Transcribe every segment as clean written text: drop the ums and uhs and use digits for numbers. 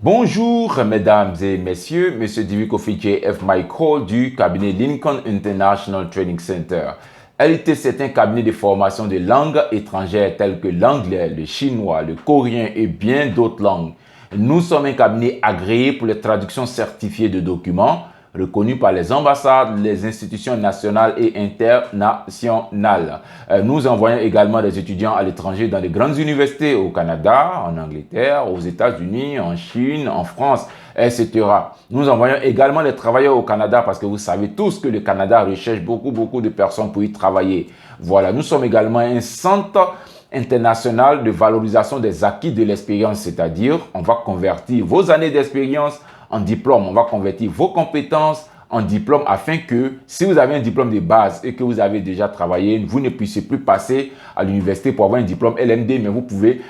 Bonjour mesdames et messieurs, Monsieur Divik Officier F. Michael du cabinet Lincoln International Training Center. LITC est un cabinet de formation de langues étrangères telles que l'anglais, le chinois, le coréen et bien d'autres langues. Nous sommes un cabinet agréé pour les traductions certifiées de documents, reconnus par les ambassades, les institutions nationales et internationales. Nous envoyons également des étudiants à l'étranger dans les grandes universités au Canada, en Angleterre, aux États-Unis, en Chine, en France, etc. Nous envoyons également les travailleurs au Canada parce que vous savez tous que le Canada recherche beaucoup de personnes pour y travailler. Voilà, nous sommes également un centre international de valorisation des acquis de l'expérience, c'est-à-dire on va convertir vos années d'expérience en diplôme, on va convertir vos compétences en diplôme afin que si vous avez un diplôme de base et que vous avez déjà travaillé, vous ne puissiez plus passer à l'université pour avoir un diplôme LMD, mais vous pouvez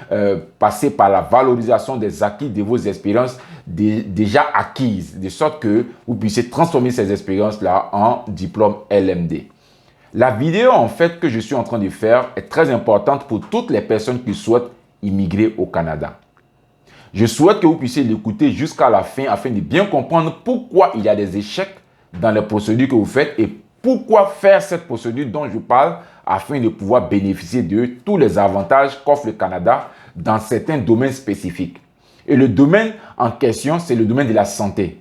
passer par la valorisation des acquis de vos expériences déjà acquises, de sorte que vous puissiez transformer ces expériences-là en diplôme LMD. La vidéo en fait que je suis en train de faire est très importante pour toutes les personnes qui souhaitent immigrer au Canada. Je souhaite que vous puissiez l'écouter jusqu'à la fin afin de bien comprendre pourquoi il y a des échecs dans les procédures que vous faites et pourquoi faire cette procédure dont je parle afin de pouvoir bénéficier de tous les avantages qu'offre le Canada dans certains domaines spécifiques. Et le domaine en question, c'est le domaine de la santé.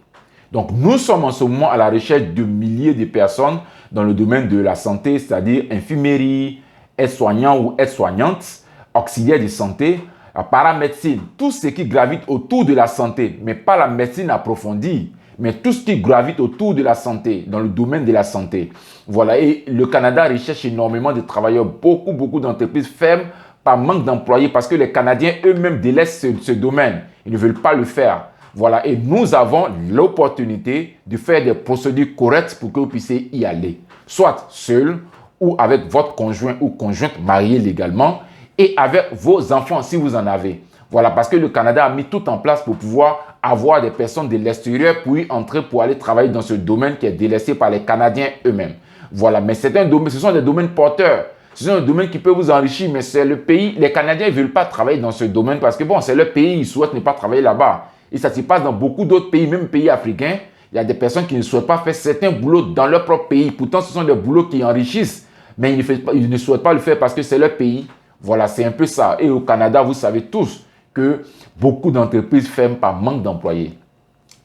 Donc, nous sommes en ce moment à la recherche de milliers de personnes dans le domaine de la santé, c'est-à-dire infirmerie, aide-soignant ou aide-soignante, auxiliaire de santé, la paramédecine, tout ce qui gravite autour de la santé, mais pas la médecine approfondie, mais tout ce qui gravite autour de la santé, dans le domaine de la santé. Voilà, et le Canada recherche énormément de travailleurs, beaucoup d'entreprises ferment par manque d'employés parce que les Canadiens eux-mêmes délaissent ce domaine. Ils ne veulent pas le faire. Voilà, et nous avons l'opportunité de faire des procédures correctes pour que vous puissiez y aller, soit seul ou avec votre conjoint ou conjointe mariée légalement et avec vos enfants si vous en avez. Voilà, parce que le Canada a mis tout en place pour pouvoir avoir des personnes de l'extérieur pour y entrer, pour aller travailler dans ce domaine qui est délaissé par les Canadiens eux-mêmes. Voilà, mais c'est un domaine, ce sont des domaines porteurs. Ce sont des domaines qui peuvent vous enrichir, mais c'est le pays, les Canadiens ne veulent pas travailler dans ce domaine parce que bon, c'est leur pays, ils souhaitent ne pas travailler là-bas. Et ça se passe dans beaucoup d'autres pays, même pays africains. Il y a des personnes qui ne souhaitent pas faire certains boulots dans leur propre pays. Pourtant, ce sont des boulots qui enrichissent, mais ils ne souhaitent pas le faire parce que c'est leur pays. Voilà, c'est un peu ça. Et au Canada, vous savez tous que beaucoup d'entreprises ferment par manque d'employés.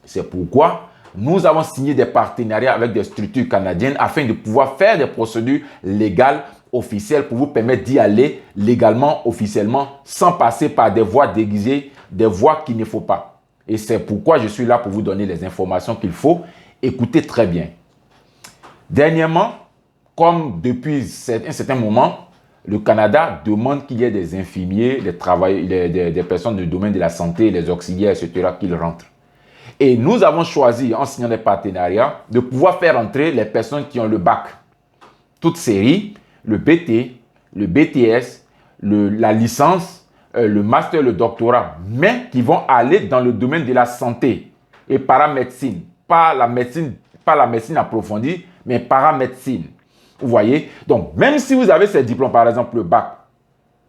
C'est pourquoi nous avons signé des partenariats avec des structures canadiennes afin de pouvoir faire des procédures légales officielles pour vous permettre d'y aller légalement, officiellement, sans passer par des voies déguisées, des voies qu'il ne faut pas. Et c'est pourquoi je suis là pour vous donner les informations qu'il faut. Écoutez très bien. Dernièrement, comme depuis un certain moment, le Canada demande qu'il y ait des infirmiers, des personnes du domaine de la santé, les auxiliaires, etc., qui rentrent. Et nous avons choisi, en signant des partenariats, de pouvoir faire entrer les personnes qui ont le bac. Toute série, le BT, le BTS, la licence, le master, le doctorat, mais qui vont aller dans le domaine de la santé et paramédecine. Pas la médecine approfondie, mais paramédecine. Vous voyez? Donc, même si vous avez ces diplômes, par exemple le bac,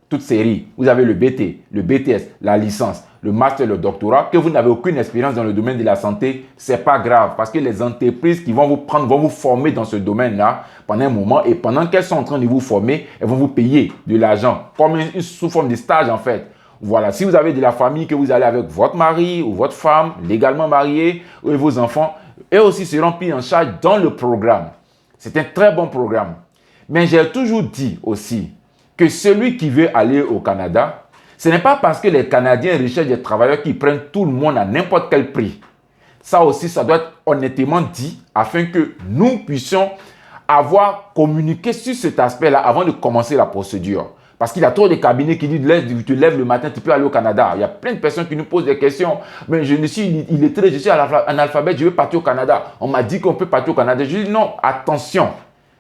toute série, vous avez le BT, le BTS, la licence, le master, le doctorat, que vous n'avez aucune expérience dans le domaine de la santé, c'est pas grave parce que les entreprises qui vont vous prendre, vont vous former dans ce domaine-là pendant un moment et pendant qu'elles sont en train de vous former, elles vont vous payer de l'argent comme sous forme de stage en fait. Voilà, si vous avez de la famille, que vous allez avec votre mari ou votre femme légalement mariée ou vos enfants, eux aussi seront pris en charge dans le programme. C'est un très bon programme. Mais j'ai toujours dit aussi que celui qui veut aller au Canada, ce n'est pas parce que les Canadiens recherchent des travailleurs qui prennent tout le monde à n'importe quel prix. Ça aussi, ça doit être honnêtement dit afin que nous puissions avoir communiqué sur cet aspect-là avant de commencer la procédure. Parce qu'il y a trop de cabinets qui disent tu te lèves le matin, tu peux aller au Canada. Il y a plein de personnes qui nous posent des questions. Mais je suis illettré, je suis analphabète, je veux partir au Canada. On m'a dit qu'on peut partir au Canada. Je dis non, attention.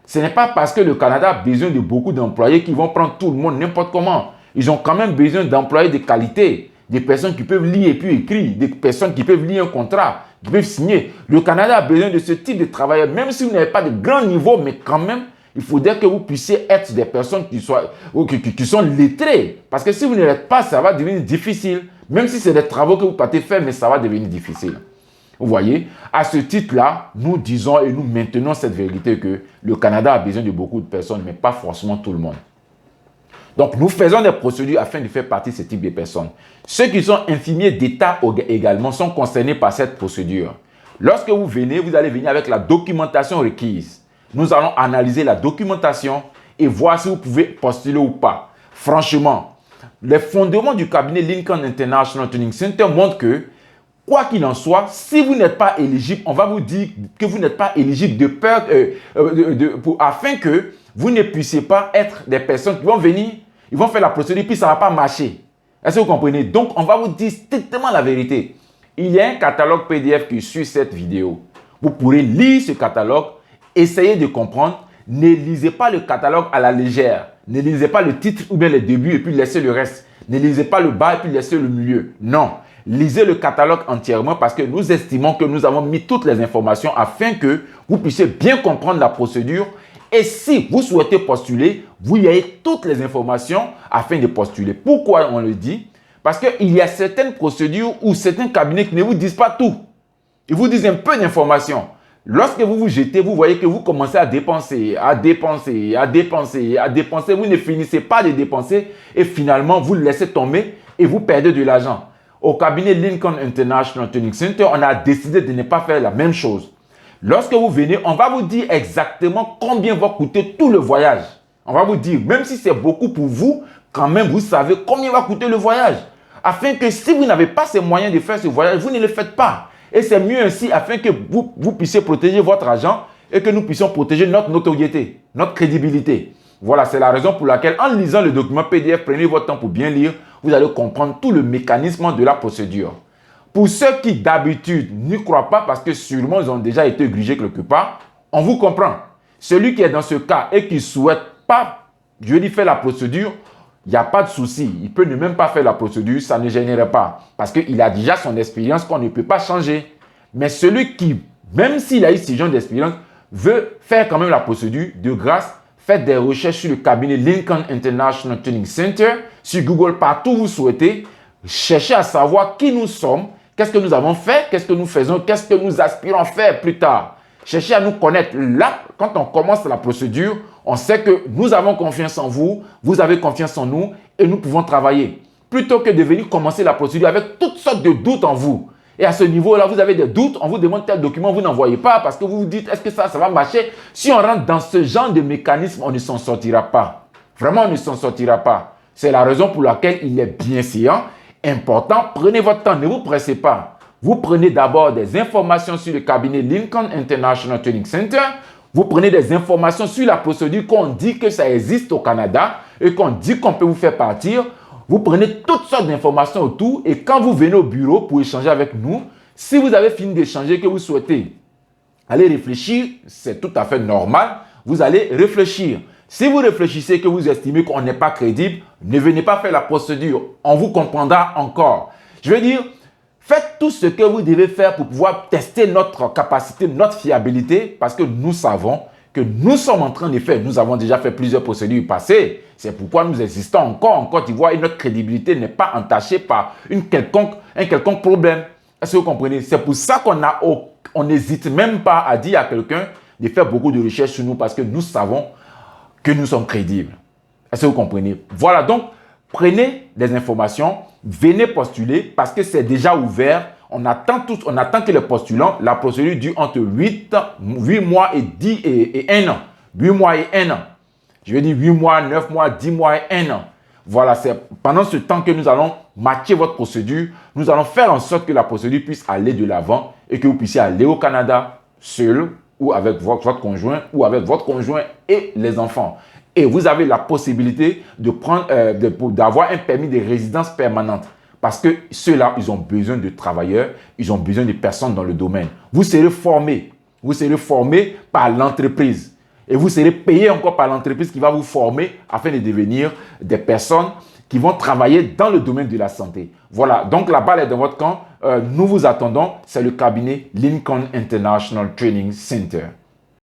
Ce n'est pas parce que le Canada a besoin de beaucoup d'employés qu'ils vont prendre tout le monde n'importe comment. Ils ont quand même besoin d'employés de qualité, des personnes qui peuvent lire et puis écrire, des personnes qui peuvent lire un contrat, qui peuvent signer. Le Canada a besoin de ce type de travailleurs, même si vous n'avez pas de grand niveau, mais quand même, il faudrait que vous puissiez être des personnes qui sont lettrées. Parce que si vous ne l'êtes pas, ça va devenir difficile. Même si c'est des travaux que vous partez faire, mais ça va devenir difficile. Vous voyez, à ce titre-là, nous disons et nous maintenons cette vérité que le Canada a besoin de beaucoup de personnes, mais pas forcément tout le monde. Donc, nous faisons des procédures afin de faire partie de ce type de personnes. Ceux qui sont infirmiers d'État également sont concernés par cette procédure. Lorsque vous venez, vous allez venir avec la documentation requise. Nous allons analyser la documentation et voir si vous pouvez postuler ou pas. Franchement, les fondements du cabinet Lincoln International Training Center montrent que, quoi qu'il en soit, si vous n'êtes pas éligible, on va vous dire que vous n'êtes pas éligible de peur, afin que vous ne puissiez pas être des personnes qui vont venir, ils vont faire la procédure puis ça ne va pas marcher. Est-ce que vous comprenez? Donc, on va vous dire strictement la vérité. Il y a un catalogue PDF qui suit cette vidéo. Vous pourrez lire ce catalogue, essayer de comprendre. Ne lisez pas le catalogue à la légère. Ne lisez pas le titre ou bien le début et puis laissez le reste. Ne lisez pas le bas et puis laissez le milieu. Non. Lisez le catalogue entièrement parce que nous estimons que nous avons mis toutes les informations afin que vous puissiez bien comprendre la procédure. Et si vous souhaitez postuler, vous y avez toutes les informations afin de postuler. Pourquoi on le dit? Parce qu'il y a certaines procédures ou certains cabinets qui ne vous disent pas tout. Ils vous disent un peu d'informations. Lorsque vous vous jetez, vous voyez que vous commencez à dépenser, à dépenser, à dépenser, à dépenser. Vous ne finissez pas de dépenser et finalement, vous laissez tomber et vous perdez de l'argent. Au cabinet Lincoln International Training Center, on a décidé de ne pas faire la même chose. Lorsque vous venez, on va vous dire exactement combien va coûter tout le voyage. On va vous dire, même si c'est beaucoup pour vous, quand même, vous savez combien va coûter le voyage. Afin que si vous n'avez pas ces moyens de faire ce voyage, vous ne le faites pas. Et c'est mieux ainsi afin que vous puissiez protéger votre argent et que nous puissions protéger notre notoriété, notre crédibilité. Voilà, c'est la raison pour laquelle en lisant le document PDF, prenez votre temps pour bien lire, vous allez comprendre tout le mécanisme de la procédure. Pour ceux qui d'habitude n'y croient pas parce que sûrement ils ont déjà été grigés quelque part, on vous comprend. Celui qui est dans ce cas et qui ne souhaite pas, je dis, faire la procédure, il n'y a pas de souci. Il peut ne même pas faire la procédure, ça ne gênerait pas. Parce qu'il a déjà son expérience qu'on ne peut pas changer. Mais celui qui, même s'il a eu ce genre d'expérience, veut faire quand même la procédure, de grâce, faites des recherches sur le cabinet Lincoln International Training Center, sur Google, partout où vous souhaitez. Cherchez à savoir qui nous sommes, qu'est-ce que nous avons fait, qu'est-ce que nous faisons, qu'est-ce que nous aspirons à faire plus tard. Cherchez à nous connaître. Là, quand on commence la procédure, on sait que nous avons confiance en vous, vous avez confiance en nous et nous pouvons travailler. Plutôt que de venir commencer la procédure avec toutes sortes de doutes en vous. Et à ce niveau-là, vous avez des doutes, on vous demande tel document, vous n'envoyez pas parce que vous vous dites, est-ce que ça va marcher? Si on rentre dans ce genre de mécanisme, on ne s'en sortira pas. Vraiment, on ne s'en sortira pas. C'est la raison pour laquelle il est bienséant, important. Prenez votre temps, ne vous pressez pas. Vous prenez d'abord des informations sur le cabinet Lincoln International Training Center. Vous prenez des informations sur la procédure qu'on dit que ça existe au Canada et qu'on dit qu'on peut vous faire partir. Vous prenez toutes sortes d'informations autour et quand vous venez au bureau pour échanger avec nous, si vous avez fini d'échanger que vous souhaitez aller réfléchir, c'est tout à fait normal, vous allez réfléchir. Si vous réfléchissez que vous estimez qu'on n'est pas crédible, ne venez pas faire la procédure. On vous comprendra encore. Je veux dire, faites tout ce que vous devez faire pour pouvoir tester notre capacité, notre fiabilité, parce que nous savons que nous sommes en train de faire. Nous avons déjà fait plusieurs procédures passées. C'est pourquoi nous existons encore en Côte d'Ivoire et notre crédibilité n'est pas entachée par un quelconque problème. Est-ce que vous comprenez? C'est pour ça qu'on n'hésite même pas à dire à quelqu'un de faire beaucoup de recherches sur nous parce que nous savons que nous sommes crédibles. Est-ce que vous comprenez? Voilà, donc prenez des informations, venez postuler parce que c'est déjà ouvert. On attend que les postulants, la procédure dure entre 8 mois et 1 an. 8 mois et 1 an. Je veux dire 8 mois, 9 mois, 10 mois et 1 an. Voilà, c'est pendant ce temps que nous allons matcher votre procédure. Nous allons faire en sorte que la procédure puisse aller de l'avant et que vous puissiez aller au Canada seul ou avec votre conjoint ou avec votre conjoint et les enfants. Et vous avez la possibilité d'avoir un permis de résidence permanente. Parce que ceux-là, ils ont besoin de travailleurs, ils ont besoin de personnes dans le domaine. Vous serez formés par l'entreprise. Et vous serez payé encore par l'entreprise qui va vous former afin de devenir des personnes qui vont travailler dans le domaine de la santé. Voilà, donc la balle est dans votre camp. Nous vous attendons. C'est le cabinet Lincoln International Training Center.